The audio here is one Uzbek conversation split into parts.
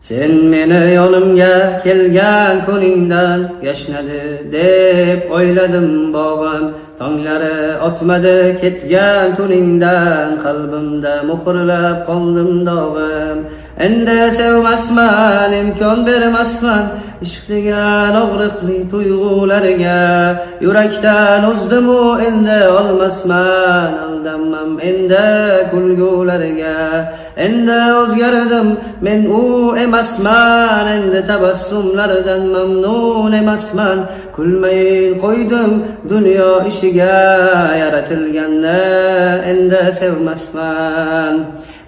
Sen meni yo'limga kelgan kuningdan yashnadi deb o'yladim bog'im. Tonglari otmadi ketgan tuningdan, qalbimda muhrlab qoldim dog'im. Endi sevmasman, imkon bermasman ishq degan og'riqli tuyg'ularga. Yurakdan uzdimu endi olmasman, aldanmam endi kulgularga. Endi o'zgardim men u emasman, endi tabassumlardan mamnun emasman. Kulmay qo'ydim dunyo ishiga, yaratilganni endi sevmasman.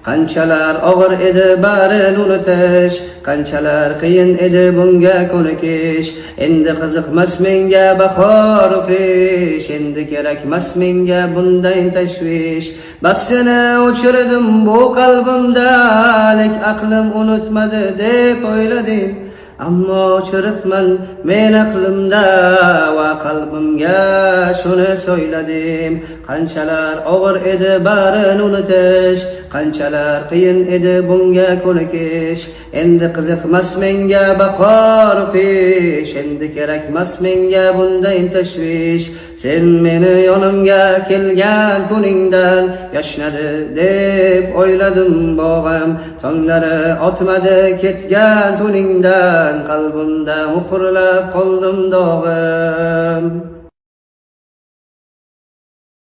Qanchalar og'ir edi barin unutish, qanchalar qiyin edi bunga ko'nikish. Endi qiziqmas menga bahor o'qish, endi kerakmas menga bunday tashvish. Bas seni o'chirdim bu qalbimdalik, aqlim unutmadi deb o'yladim. Ammo o'chiribman men aqlimda va qalbimga shuni so'yladim. Qanchalar og'ir edi barin unutish, qanchalar qiyin edi bunga ko'nikish. Endi qiziqmas menga bahor qish, endi kerakmas menga bunday tashvish. Sen meni yonimga kelgan kuningdan yashnadi deb o'yladim bog'im. Tonglari otmadi ketgan tuningdan, qalbimda muhrlab qoldim dog'im.